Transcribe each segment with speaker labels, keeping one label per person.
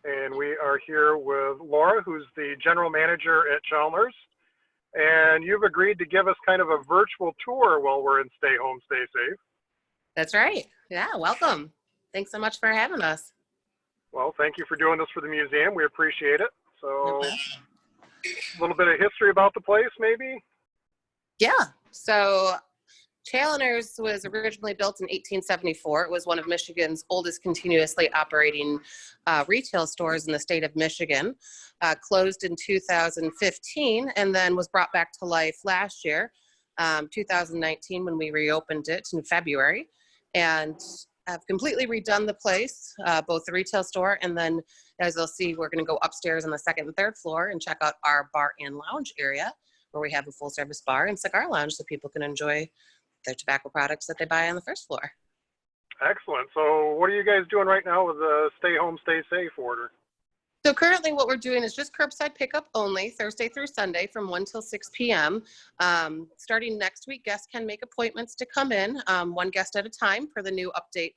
Speaker 1: and we are here with Laura, who's the general manager at Chaloner's. And you've agreed to give us kind of a virtual tour while we're in Stay Home, Stay Safe.
Speaker 2: That's right. Yeah, welcome. Thanks so much for having us.
Speaker 1: Well, thank you for doing this for the museum. We appreciate it. So, a little bit of history about the place, maybe?
Speaker 2: Yeah. So, Chaloner's was originally built in 1874. It was one of Michigan's oldest continuously operating retail stores in the state of Michigan. Closed in 2015 and then was brought back to life last year, 2019, when we reopened it in February. And have completely redone the place, both the retail store, and then, as you'll see, we're going to go upstairs on the second and third floor and check out our bar and lounge area, where we have a full service bar and cigar lounge so people can enjoy their tobacco products that they buy on the first floor.
Speaker 1: Excellent. So what are you guys doing right now with the Stay Home, Stay Safe order?
Speaker 2: So currently what we're doing is just curbside pickup only, Thursday through Sunday from 1 till 6 p.m. Starting next week, guests can make appointments to come in, one guest at a time, per the new update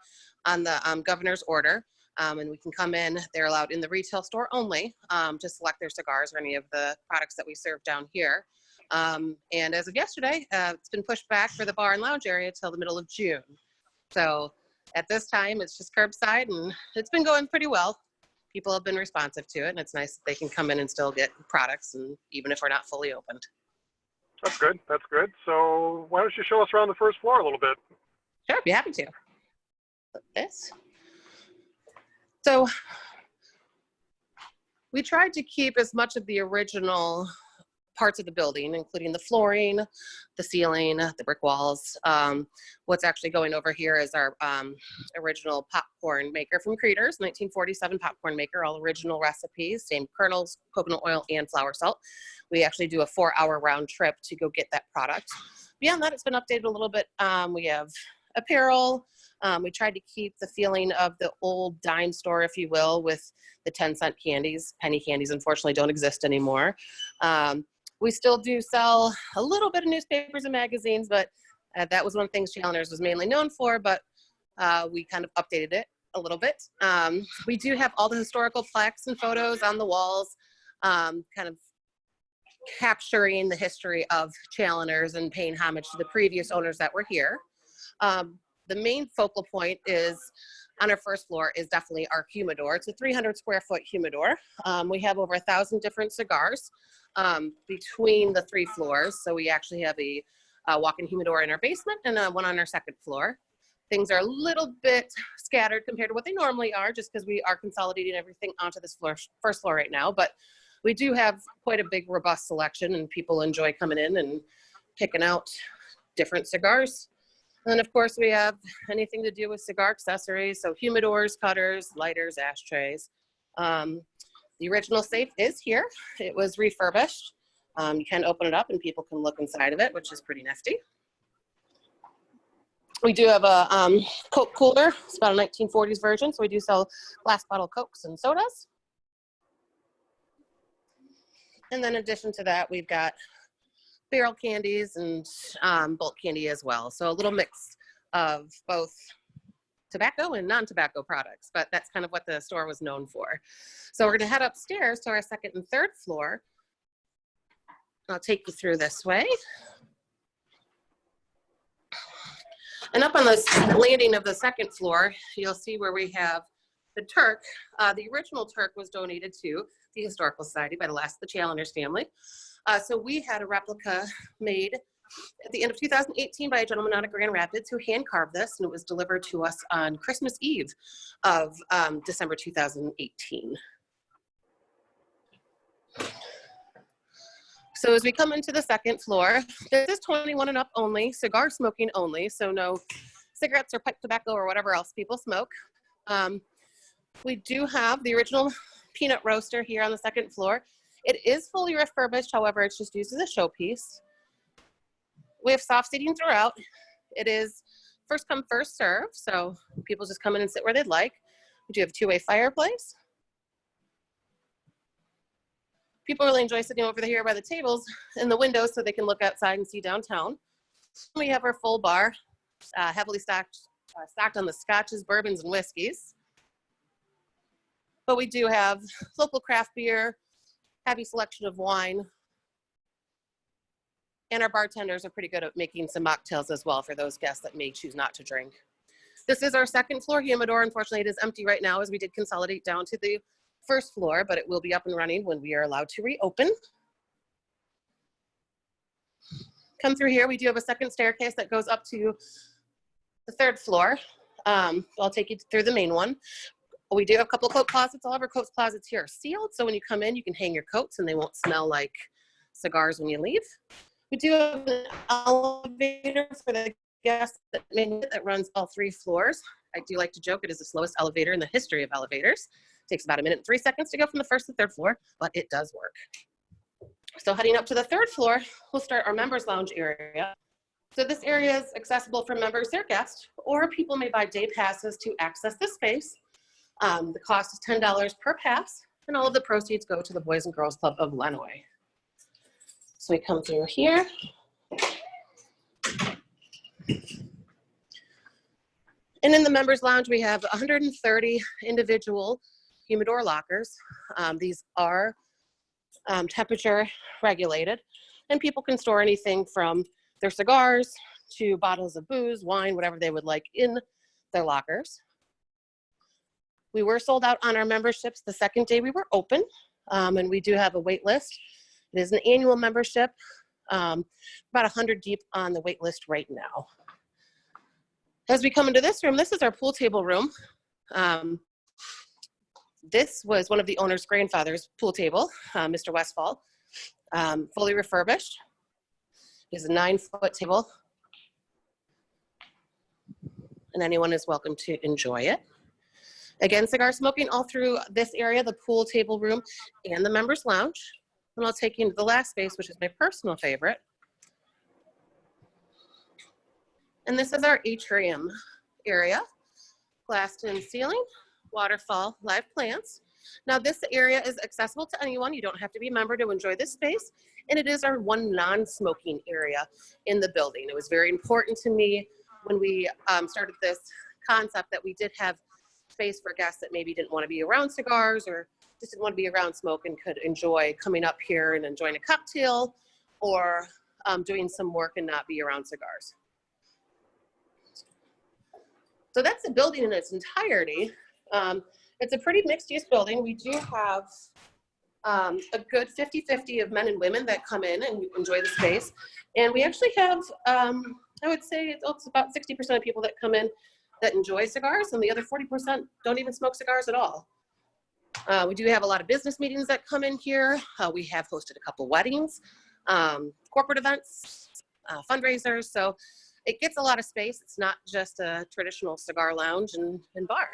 Speaker 2: on the governor's order. And we can come in. They're allowed in the retail store only to select their cigars or any of the products that we serve down here. And as of yesterday, it's been pushed back for the bar and lounge area till the middle of June. So at this time, it's just curbside, and it's been going pretty well. People have been responsive to it, and it's nice that they can come in and still get products, and even if we're not fully opened.
Speaker 1: That's good. That's good. So why don't you show us around the first floor a little bit?
Speaker 2: Sure, I'd be happy to. Look at this. So we tried to keep as much of the original parts of the building, including the flooring, the ceiling, the brick walls. What's actually going over here is our original popcorn maker from Creeders, 1947 popcorn maker, all original recipes, same kernels, coconut oil, and flour salt. We actually do a 4-hour round trip to go get that product. Beyond that, it's been updated a little bit. We have apparel. We tried to keep the feeling of the old dime store, if you will, with the 10-cent candies. Penny candies, unfortunately, don't exist anymore. We still do sell a little bit of newspapers and magazines, but that was one of the things Chaloner's was mainly known for, but we kind of updated it a little bit. We do have all the historical plaques and photos on the walls, kind of capturing the history of Chaloner's and paying homage to the previous owners that were here. The main focal point is on our first floor is definitely our humidor. It's a 300 square foot humidor. We have over 1,000 different cigars between the 3 floors. So we actually have a walk-in humidor in our basement and one on our second floor. Things are a little bit scattered compared to what they normally are, just because we are consolidating everything onto this first floor right now. But we do have quite a big, robust selection, and people enjoy coming in and picking out different cigars. And then, of course, we have anything to do with cigar accessories, so humidors, cutters, lighters, ashtrays. The original safe is here. It was refurbished. You can open it up and people can look inside of it, which is pretty nifty. We do have a Coke cooler. It's about a 1940s version, so we do sell glass bottle Cokes and sodas. And then in addition to that, we've got barrel candies and bulk candy as well. So a little mix of both tobacco and non-tobacco products, but that's kind of what the store was known for. So we're gonna head upstairs to our second and third floor. I'll take you through this way. And up on the landing of the second floor, you'll see where we have the Turk. The original Turk was donated to the Historical Society by the last of the Chaloner's family. So we had a replica made at the end of 2018 by a gentleman out of Grand Rapids who hand carved this, and it was delivered to us on Christmas Eve of December 2018. So as we come into the second floor, this is 21 and up only, cigar smoking only, so no cigarettes or pipe tobacco or whatever else people smoke. We do have the original peanut roaster here on the second floor. It is fully refurbished, however, it's just used as a showpiece. We have soft seating throughout. It is first come, first serve, so people just come in and sit where they'd like. We do have a 2-way fireplace. People really enjoy sitting over here by the tables in the windows so they can look outside and see downtown. We have our full bar, heavily stocked on the scotches, bourbons, and whiskeys. but we do have local craft beer, heavy selection of wine, and our bartenders are pretty good at making some mocktails as well for those guests that may choose not to drink. This is our second floor humidor. Unfortunately, it is empty right now as we did consolidate down to the first floor, but it will be up and running when we are allowed to reopen. Come through here, we do have a second staircase that goes up to the third floor. I'll take you through the main one. We do have a couple of coat closets. All of our coat closets here are sealed, so when you come in, you can hang your coats and they won't smell like cigars when you leave. We do have an elevator for the guests that runs all 3 floors. I do like to joke it is the slowest elevator in the history of elevators. It takes about 1 minute and 3 seconds to go from the first to the third floor, but it does work. So heading up to the third floor, we'll start our members lounge area. So this area is accessible for members or guests, or people may buy day passes to access this space. The cost is $10 per pass, and all of the proceeds go to the Boys and Girls Club of Lenawee. So we come through here. And in the members lounge, we have 130 individual humidor lockers. These are temperature regulated, and people can store anything from their cigars to bottles of booze, wine, whatever they would like in their lockers. We were sold out on our memberships the second day we were open, and we do have a wait list. It is an annual membership, about 100 deep on the wait list right now. As we come into this room, this is our pool table room. This was one of the owner's grandfather's pool table, Mr. Westfall, fully refurbished. It is a 9-foot table, and anyone is welcome to enjoy it. Again, cigar smoking all through this area, the pool table room and the members lounge. And I'll take you into the last space, which is my personal favorite. And this is our atrium area, glassed in ceiling, waterfall, live plants. Now this area is accessible to anyone. You don't have to be a member to enjoy this space. And it is our one non-smoking area in the building. It was very important to me when we started this concept that we did have space for guests that maybe didn't want to be around cigars or just didn't want to be around smoke and could enjoy coming up here and enjoying a cocktail or doing some work and not be around cigars. So that's the building in its entirety. It's a pretty mixed use building. We do have a good 50-50 of men and women that come in and enjoy the space. And we actually have, I would say it's about 60% of people that come in that enjoy cigars, and the other 40% don't even smoke cigars at all. We do have a lot of business meetings that come in here. We have hosted a couple weddings, corporate events, fundraisers. So it gets a lot of space. It's not just a traditional cigar lounge and bar.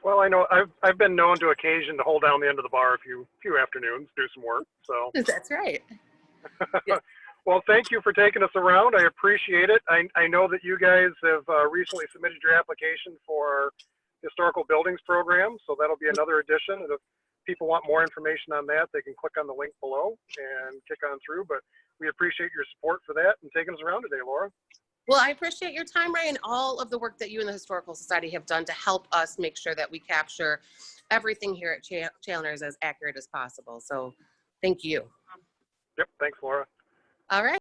Speaker 1: Well, I know I've been known to occasion to hold down the end of the bar a few afternoons, do some work. So
Speaker 2: that's right. Yes.
Speaker 1: Well, thank you for taking us around. I appreciate it. I know that you guys have recently submitted your application for historical buildings program, so that'll be another addition. And if people want more information on that, they can click on the link below and kick on through. But we appreciate your support for that and taking us around today, Laura.
Speaker 2: Well, I appreciate your time, Ray, and all of the work that you and the Historical Society have done to help us make sure that we capture everything here at Chaloner as accurate as possible. So thank you.
Speaker 1: Yep, thanks, Laura.
Speaker 2: All right.